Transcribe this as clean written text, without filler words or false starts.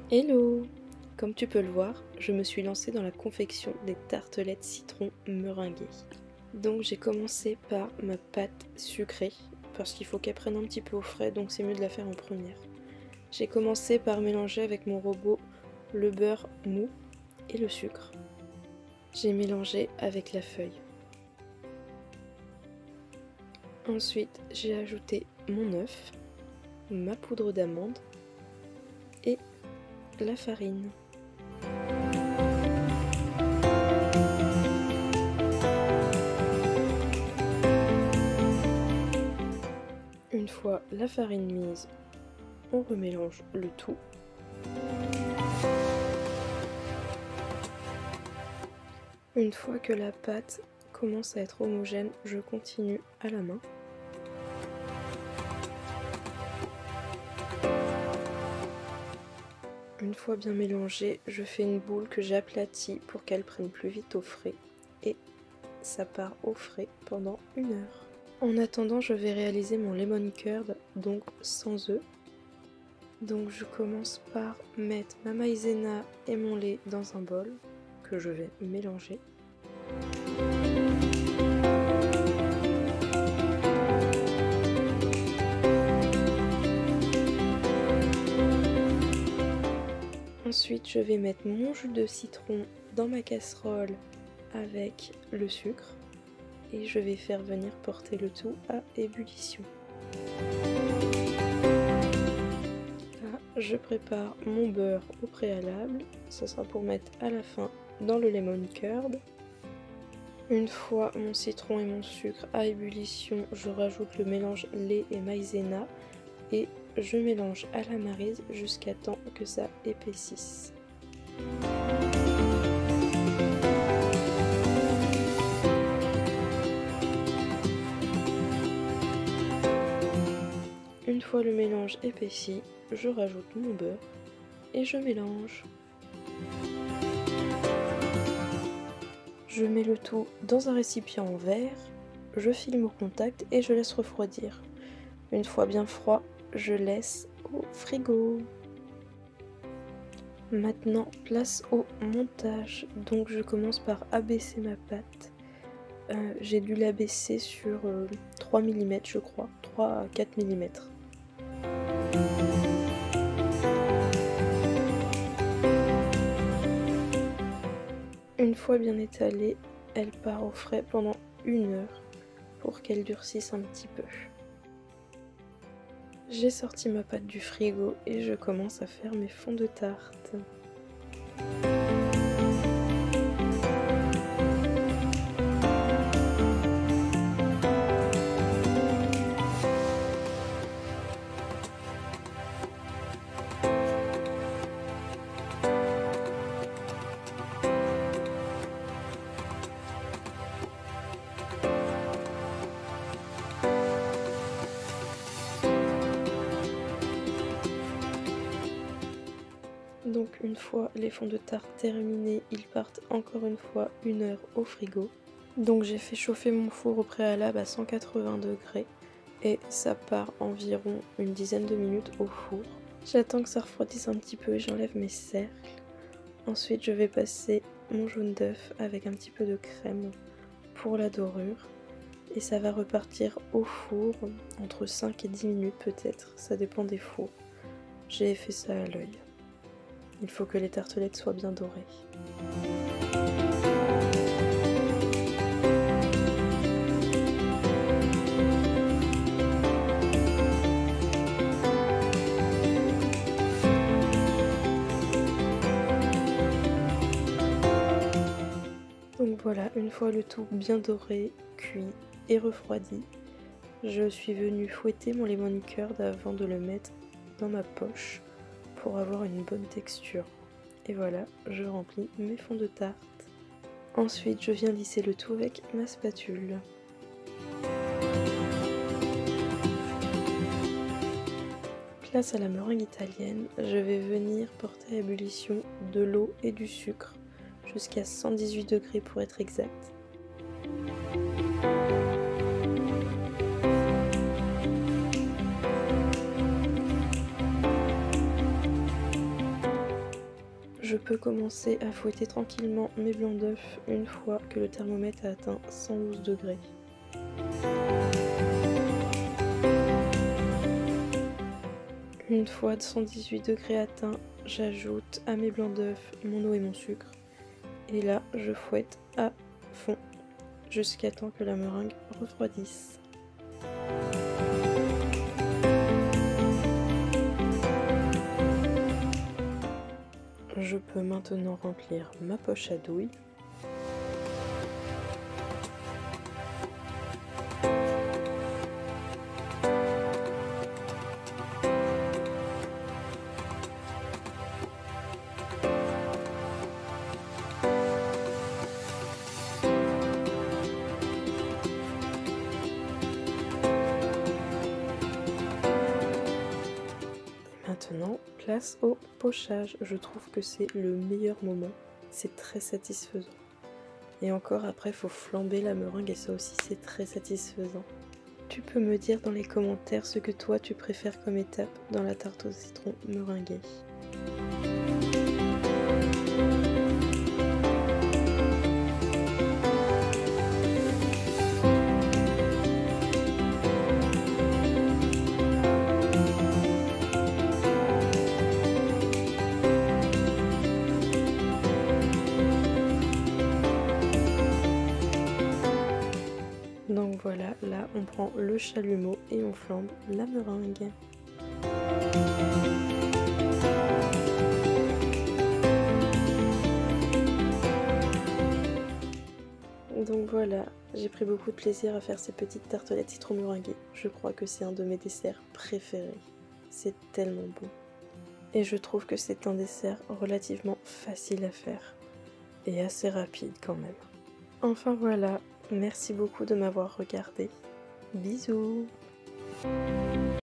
Hello! Comme tu peux le voir, je me suis lancée dans la confection des tartelettes citron meringuées. Donc j'ai commencé par ma pâte sucrée, parce qu'il faut qu'elle prenne un petit peu au frais, donc c'est mieux de la faire en première. J'ai commencé par mélanger avec mon robot le beurre mou et le sucre. J'ai mélangé avec la feuille. Ensuite, j'ai ajouté mon œuf, ma poudre d'amande et la farine. Une fois la farine mise, on remélange le tout. Une fois que la pâte commence à être homogène, je continue à la main. Une fois bien mélangée, je fais une boule que j'aplatis pour qu'elle prenne plus vite au frais. Et ça part au frais pendant 1 heure. En attendant, je vais réaliser mon lemon curd, donc sans œufs. Donc je commence par mettre ma maïzena et mon lait dans un bol que je vais mélanger. Ensuite, je vais mettre mon jus de citron dans ma casserole avec le sucre et je vais faire venir porter le tout à ébullition. Là, je prépare mon beurre au préalable, ce sera pour mettre à la fin dans le lemon curd. Une fois mon citron et mon sucre à ébullition, je rajoute le mélange lait et maïzena et je mélange à la maryse jusqu'à temps que ça épaississe. Une fois le mélange épaissi, je rajoute mon beurre et je mélange. Je mets le tout dans un récipient en verre, je filme au contact et je laisse refroidir. Une fois bien froid, je laisse au frigo. Maintenant, place au montage. Donc je commence par abaisser ma pâte. J'ai dû l'abaisser sur 3 mm je crois, 3 à 4 mm. Une fois bien étalée, elle part au frais pendant 1 heure pour qu'elle durcisse un petit peu. J'ai sorti ma pâte du frigo et je commence à faire mes fonds de tarte. Donc une fois les fonds de tarte terminés, ils partent encore une fois 1 heure au frigo. Donc j'ai fait chauffer mon four au préalable à 180 degrés et ça part environ une dizaine de minutes au four. J'attends que ça refroidisse un petit peu et j'enlève mes cercles. Ensuite je vais passer mon jaune d'œuf avec un petit peu de crème pour la dorure. Et ça va repartir au four entre 5 et 10 minutes peut-être, ça dépend des fours. J'ai fait ça à l'œil. Il faut que les tartelettes soient bien dorées. Donc voilà, une fois le tout bien doré, cuit et refroidi, je suis venue fouetter mon lemon curd avant de le mettre dans ma poche pour avoir une bonne texture. Et voilà, je remplis mes fonds de tarte. Ensuite, je viens lisser le tout avec ma spatule. Place à la meringue italienne, je vais venir porter à ébullition de l'eau et du sucre jusqu'à 118 degrés pour être exact. peux commencer à fouetter tranquillement mes blancs d'œufs une fois que le thermomètre a atteint 112 degrés. Une fois 118 degrés atteints, j'ajoute à mes blancs d'œufs mon eau et mon sucre. Et là, je fouette à fond jusqu'à temps que la meringue refroidisse. Je peux maintenant remplir ma poche à douille. Maintenant, place au pochage. Je trouve que c'est le meilleur moment. C'est très satisfaisant. Et encore après, il faut flamber la meringue et ça aussi c'est très satisfaisant. Tu peux me dire dans les commentaires ce que toi tu préfères comme étape dans la tarte au citron meringuée. Donc voilà, là on prend le chalumeau et on flambe la meringue. Donc voilà, j'ai pris beaucoup de plaisir à faire ces petites tartelettes citron meringuées. Je crois que c'est un de mes desserts préférés. C'est tellement bon. Et je trouve que c'est un dessert relativement facile à faire. Et assez rapide quand même. Enfin voilà, merci beaucoup de m'avoir regardé. Bisous!